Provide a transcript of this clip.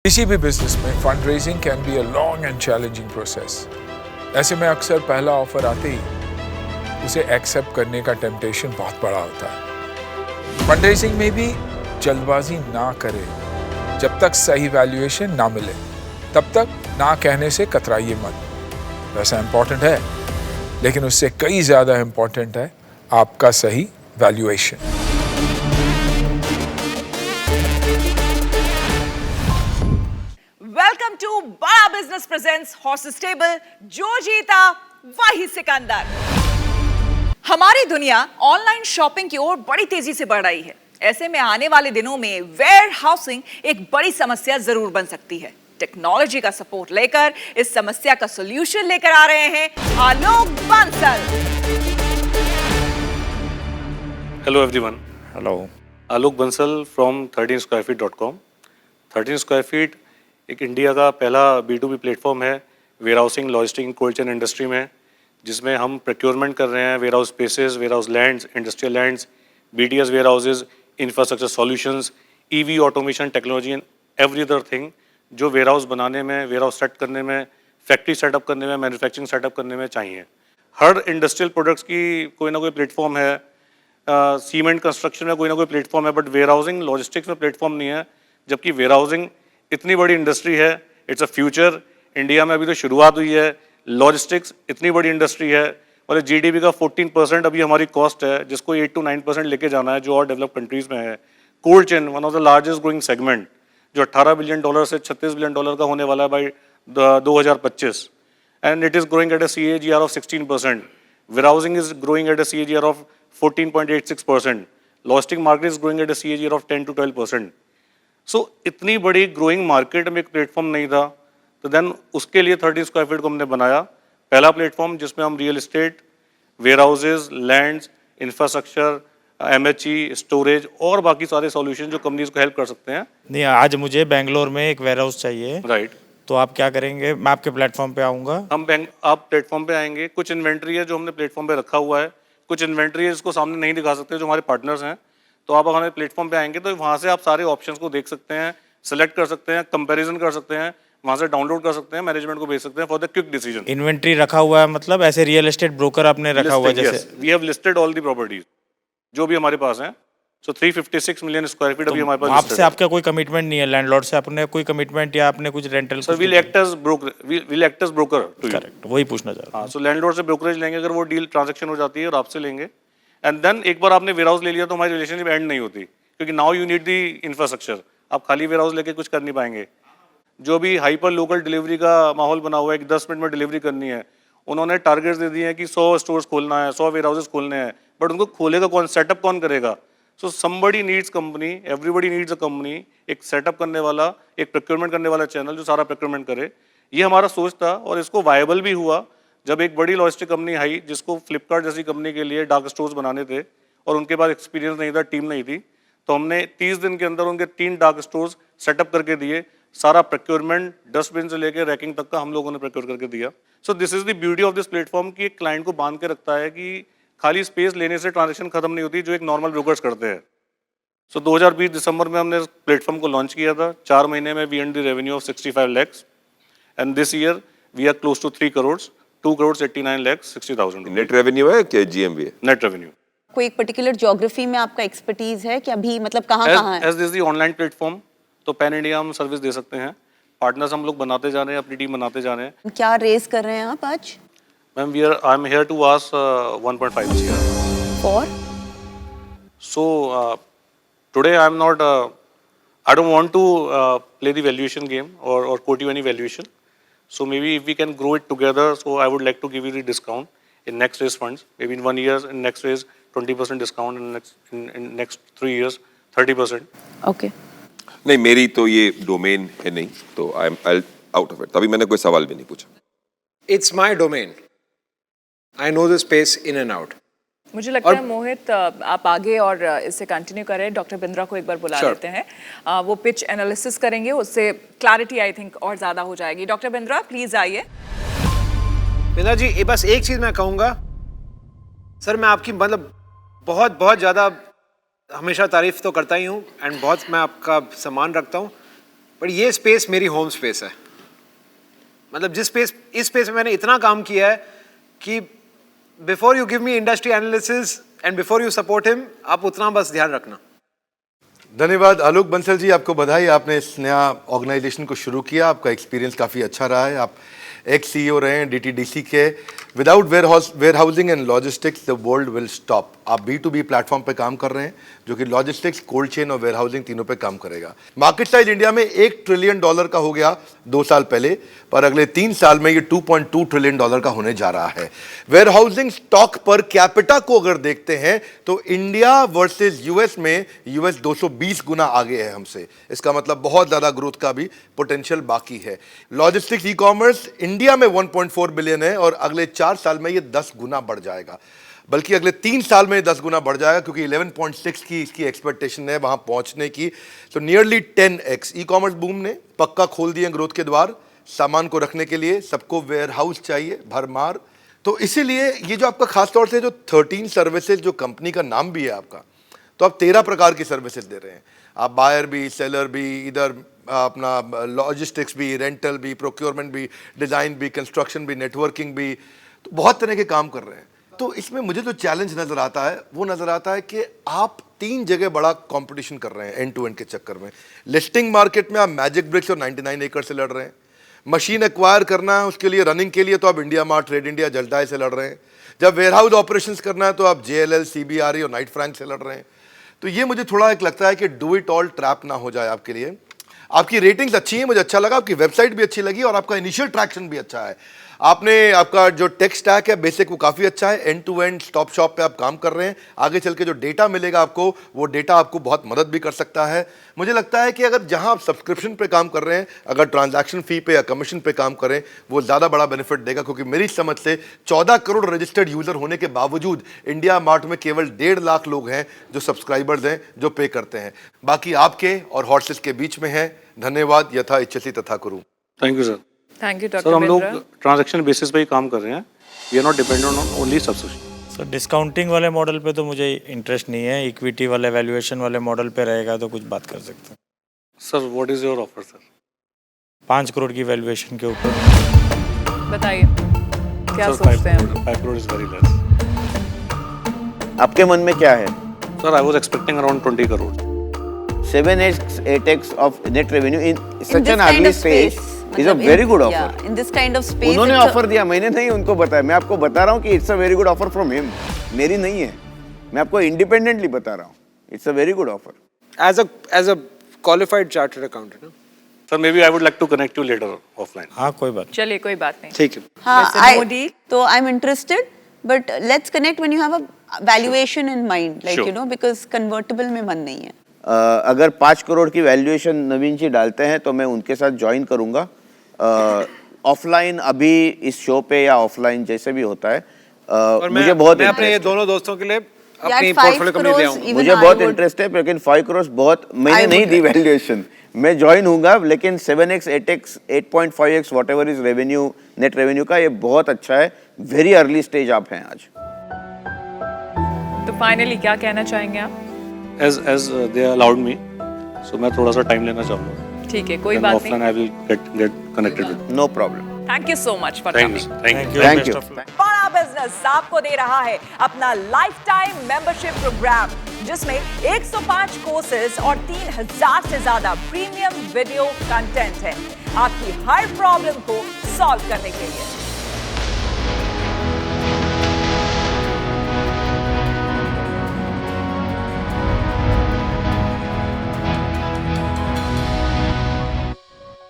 किसी भी बिजनेस में fund raising can be a long and challenging process. ऐसे में अक्सर पहला ऑफर आते ही उसे एक्सेप्ट करने का टेम्पटेशन बहुत बड़ा होता है। फंड रेजिंग में भी जल्दबाजी ना करें। जब तक सही वैल्यूएशन ना मिले तब तक ना कहने से कतराइए मत। वैसा इंपॉर्टेंट है, लेकिन उससे कई ज्यादा इंपॉर्टेंट है आपका सही वैल्यूएशन। वेलकम टू बड़ा बिजनेस प्रेजेंट्स हॉर्सेस टेबल। जो जीता वही सिकंदर। हमारी दुनिया ऑनलाइन शॉपिंग की ओर बड़ी तेजी से बढ़ रही है। ऐसे में आने वाले दिनों में वेयर हाउसिंग एक बड़ी समस्या जरूर बन सकती है। टेक्नोलॉजी का सपोर्ट लेकर इस समस्या का सॉल्यूशन लेकर आ रहे हैं Alok Bansal. Hello everyone. Hello. Alok Bansal from 13squarefeet.com। 13 square feet एक इंडिया का पहला B2B प्लेटफॉर्म है warehousing logistic cold chain industry में, जिसमें हम प्रोक्योरमेंट कर रहे हैं warehouse spaces, warehouse lands, industrial lands, BTS warehouses, infrastructure solutions, EV automation technology and every other thing जो वेयर हाउस बनाने में, वेयर हाउस सेट करने में, फैक्ट्री सेटअप करने में, मैन्युफैक्चरिंग सेटअप करने में चाहिए। हर इंडस्ट्रियल प्रोडक्ट्स की कोई ना कोई प्लेटफॉर्म है। सीमेंट कंस्ट्रक्शन में कोई ना कोई प्लेटफॉर्म है, बट वेयर हाउसिंग लॉजिस्टिक्स में प्लेटफॉर्म नहीं है। जबकि वेयर हाउसिंग इतनी बड़ी इंडस्ट्री है, इट्स अ फ्यूचर। इंडिया में अभी तो शुरुआत हुई है। लॉजिस्टिक्स इतनी बड़ी इंडस्ट्री है और GDP का 14% अभी हमारी कॉस्ट है, जिसको 8 to 9% लेके जाना है, जो और डेवलप कंट्रीज में है। Cold chain one of the largest growing segment, जो $18 बिलियन से $36 बिलियन का होने वाला है by 2025, and it is growing at a CAGR of 16%। Warehousing is growing at a CAGR of 14.86%। Logistic market is growing at a CAGR of 10 to 12%। So इतनी बड़ी growing market में एक platform नहीं था, तो देन उसके लिए 13 square feet को हमने बनाया, पहला प्लेटफॉर्म जिसमें हम real estate, warehouses, lands, infrastructure, MHE, storage और बाकी सारे सॉल्यूशन जो कंपनीज को हेल्प कर सकते हैं। नहीं, आज मुझे बेंगलोर में एक वेयर हाउस चाहिए। राइट। तो आप क्या करेंगे? मैं आपके प्लेटफॉर्म पे आऊँगा। आप प्लेटफॉर्म पे आएंगे। कुछ इन्वेंट्री है जो हमने प्लेटफॉर्म पे रखा हुआ है, कुछ इन्वेंट्री है जिसको सामने नहीं दिखा सकते, जो हमारे पार्टनर्स हैं। तो आप हमारे प्लेटफॉर्म पे आएंगे तो वहाँ से आप सारे ऑप्शंस को देख सकते हैं, सेलेक्ट कर सकते हैं, कंपैरिजन कर सकते हैं, वहाँ से डाउनलोड कर सकते हैं, मैनेजमेंट को भेज सकते हैं for the quick decision. Inventory रखा हुआ है, मतलब ऐसे रियल एस्टेट ब्रोकर आपने रखा हुआ है जैसे? We have listed all the properties जो भी हमारे पास हैं। सो 356 मिलियन स्क्वायर फीट अभी हमारे पास आपसे आपका कोई कमिटमेंट नहीं है लैंडलॉर्ड से? आपने कोई कमिटमेंट या आपने कुछ rental? Sir will act as broker to you. Correct, वही पूछना चाह रहा हूँ। सो लैंडलॉर्ड से ब्रोकरेज लेंगे अगर वो डील ट्रांजैक्शन हो जाती है और आपसे लेंगे, एंड देन एक बार आपने वेयर हाउस ले लिया तो हमारी रिलेशनशिप एंड नहीं होती, क्योंकि now you need the infrastructure. आप खाली वेयर हाउस लेके कुछ कर नहीं पाएंगे। जो भी हाइपर लोकल डिलीवरी का माहौल बना हुआ है कि 10 मिनट में डिलीवरी करनी है, उन्होंने टारगेट्स दे दिए हैं कि 100 स्टोर्स खोलना है, 100 वेयर हाउसेस खोलने हैं, बट उनको खोलेगा कौन, सेटअप कौन करेगा? So somebody needs company, everybody needs a company, एक सेटअप करने वाला, एक प्रोक्योरमेंट करने वाला चैनल जो सारा प्रोक्योरमेंट करे। ये हमारा सोच था और इसको वायबल भी हुआ जब एक बड़ी लॉजिस्टिक कंपनी आई, जिसको फ्लिपकार्ट जैसी कंपनी के लिए डार्क स्टोर्स बनाने थे और उनके पास एक्सपीरियंस नहीं था, टीम नहीं थी, तो हमने 30 दिन के अंदर उनके 3 डार्क स्टोर्स सेटअप करके दिए। सारा प्रोक्योरमेंट डस्टबिन से लेकर रैकिंग तक का हम लोगों ने प्रोक्योर करके दिया। So this is the beauty of this platform कि एक क्लाइंट को बांध के रखता है कि खाली स्पेस लेने से ट्रांजेक्शन खत्म नहीं होती, जो एक नॉर्मल ब्रोकर्स करते हैं। सो 2020 दिसंबर में हमने प्लेटफॉर्म को लॉन्च किया था। 4 महीने में we earn the revenue of 65 lakhs, and this year we are close to 3 crores, 2 crores 89 lakhs 60,000। Net revenue है क्या GMV है? Net revenue. कोई एक पर्टिकुलर ज्योग्राफी में आपका एक्सपर्टीज है कि अभी मतलब कहाँ है? As this the online platform, तो पैन इंडिया हम सर्विस दे सकते हैं। पार्टनर्स हम लोग बनाते जा रहे हैं, अपनी टीम बनाते जा रहे हैं। क्या रेस कर रहे हैं आप आज? Ma'am I am here to ask 1.5 crore। For? So today I am not, I don't want to play the valuation game or quote you any valuation. So maybe if we can grow it together, so I would like to give you the discount in next raise funds. Maybe in 1 year, in next raise 20% discount, in next 3 years 30%. Okay. नहीं, मेरी तो ये domain है नहीं, तो I am out of it. तभी मैंने कोई सवाल भी नहीं पूछा। It's my domain. I know the space in and out. मुझे लगता है मोहित आप आगे और इससे कंटिन्यू करें। डॉक्टर बिंद्रा को एक बार बुला लेते हैं, वो पिच एनालिसिस करेंगे, उससे क्लैरिटी आई थिंक और ज़्यादा हो जाएगी। डॉक्टर बिंद्रा प्लीज़ आइए। बिंद्रा जी, ये बस एक चीज़ मैं कहूँगा सर, मैं आपकी मतलब बहुत बहुत ज़्यादा हमेशा तारीफ तो करता ही हूँ एंड बहुत मैं आपका सम्मान रखता हूँ, पर ये स्पेस मेरी होम स्पेस है। मतलब इस स्पेस में मैंने इतना काम किया है कि before you give me industry analysis and before you support him, आप उतना बस ध्यान रखना। धन्यवाद आलोक बंसल जी, आपको बधाई, आपने इस नया ऑर्गेनाइजेशन को शुरू किया, आपका एक्सपीरियंस काफ़ी अच्छा रहा है। आप एक्स CEO रहे हैं DTDC के। Without warehousing and logistics the world will stop. आप B2B प्लेटफॉर्म पे काम कर रहे हैं जो कि लॉजिस्टिक्स, कोल्ड चेन और वेयर हाउसिंग तीनों पे काम करेगा। मार्केट साइज इंडिया में $1 ट्रिलियन का हो गया 2 साल पहले, पर अगले 3 साल में ये $2.2 ट्रिलियन का होने जा रहा है। Warehousing stock per capita को अगर देखते हैं तो इंडिया वर्सेस US में US 220 गुना आगे है हमसे। इसका मतलब बहुत ज़्यादा ग्रोथ का भी पोटेंशियल बाकी है। लॉजिस्टिक्स ई-कॉमर्स इंडिया में 1.4 बिलियन है और अगले 4 साल में ये 10 गुना बढ़ जाएगा, बल्कि अगले 3 साल में 10 गुना बढ़ जाएगा, क्योंकि 11.6 की इसकी एक्सपेक्टेशन है वहां पहुंचने की। तो nearly 10x e commerce boom ने पक्का खोल दिए ग्रोथ के द्वार। सामान को रखने के लिए सबको वेयर हाउस चाहिए भरमार। तो इसीलिए ये जो आपका खास तौर से जो 13 सर्विसेज, जो कंपनी का नाम भी है आपका, तो आप 13 प्रकार की सर्विसेज दे रहे हैं। आप बायर भी, सेलर भी, इधर अपना लॉजिस्टिक्स भी, रेंटल भी, प्रोक्योरमेंट भी, डिज़ाइन भी, कंस्ट्रक्शन भी, नेटवर्किंग भी, तो बहुत तरह के काम कर रहे हैं। तो इसमें मुझे जो चैलेंज नज़र आता है वो नज़र आता है कि आप 3 जगह बड़ा कंपटीशन कर रहे हैं एंड टू एंड के चक्कर में। लिस्टिंग मार्केट में आप मैजिक ब्रिक्स और 99 एकड़ से लड़ रहे हैं। मशीन एक्वायर करना है उसके लिए, रनिंग के लिए तो आप इंडिया मार्ट, ट्रेड इंडिया, जल्दाई से लड़ रहे हैं। जब वेयरहाउस ऑपरेशंस करना है तो आप JLL, CBRE और नाइट फ्रैंक से लड़ रहे हैं। तो ये मुझे थोड़ा एक लगता है कि डू इट ऑल ट्रैप ना हो जाए आपके लिए। आपकी रेटिंग्स अच्छी हैं, मुझे अच्छा लगा, आपकी वेबसाइट भी अच्छी लगी और आपका इनिशियल ट्रैक्शन भी अच्छा है। आपका जो टेक स्टैक है बेसिक वो काफ़ी अच्छा है। End to end stop shop पे आप काम कर रहे हैं। आगे चल के जो डेटा मिलेगा आपको, वो डेटा आपको बहुत मदद भी कर सकता है। मुझे लगता है कि अगर जहां आप सब्सक्रिप्शन पे काम कर रहे हैं, अगर ट्रांजैक्शन फ़ी पे या कमीशन पे काम करें, वो ज़्यादा बड़ा बेनिफिट देगा, क्योंकि मेरी समझ से 14 करोड़ रजिस्टर्ड यूज़र होने के बावजूद इंडिया मार्ट में केवल 1.5 लाख लोग हैं जो सब्सक्राइबर्स हैं, जो पे करते हैं। बाकी आपके और हॉर्सेस के बीच में है। धन्यवाद। यथा इच्छसि तथा कुरु। Thank you sir. Thank you sir, doctor हम लोग ट्रांजैक्शन बेसिस पे ही काम कर रहे हैं। We are not dependent on only subscription. Sir discounting वाले मॉडल पे तो मुझे इंटरेस्ट नहीं है। इक्विटी वाले, वैल्यूएशन वाले मॉडल पे रहेगा तो कुछ बात कर सकते हैं। Sir what is your offer sir? 5 crore की वैल्यूएशन के ऊपर बताइए क्या सोचते हैं? 5 करोड़ इज वेरी लेस। आपके मन में क्या है? Sir I was expecting around 20 crore. 7x, 8x of net revenue in such an early stage is a very good offer. In this kind of space, उन्होंने ऑफर दिया, मैंने नहीं उनको बताया। मैं आपको बता रहा हूँ कि it's a very good offer from him, मेरी नहीं है। मैं आपको इंडिपेंडेंटली बता रहा हूँ, it's a very good offer. As a qualified chartered accountant. Sir maybe I would like to connect you later offline. हाँ कोई बात। चलिए कोई बात नहीं। ठीक है। हाँ, तो I am interested, but let's connect when you have a valuation in mind, like you know, because convertible में मन नहीं है। अगर 5 करोड़ की वैल्यूएशन नवीन जी डालते हैं तो मैं उनके साथ ज्वाइन करूंगा। ऑफलाइन अभी इस शो पे या ऑफलाइन जैसे भी होता है, मुझे बहुत मैं अपने दोनों दोस्तों के लिए अपनी 5 पोर्टफोलियो कंपनी ले आऊंगा। मुझे बहुत इंटरेस्ट है, लेकिन 5 करोड़ बहुत, मैंने नहीं दी वैल्यूएशन, मैं ज्वाइन हूँगा। लेकिन 7x, 8x, 8.5x what ever is revenue, net revenue का, ये बहुत अच्छा है। वेरी अर्ली स्टेज आप हैं आज। तो फाइनली क्या कहना चाहेंगे आप? As they allowed me, so मैं थोड़ा सा टाइम लेना चाहूँगा। ठीक है, कोई बात Offline I will get connected with. No problem. Thank you so much for Thank you. coming. Thank you. Thank you. बड़ा बिजनेस आपको दे रहा है अपना लाइफ टाइम मेंबरशिप प्रोग्राम, जिसमें 105 कोर्सेज और 3000 से ज्यादा प्रीमियम वीडियो कंटेंट है आपकी हर प्रॉब्लम को सॉल्व करने के लिए।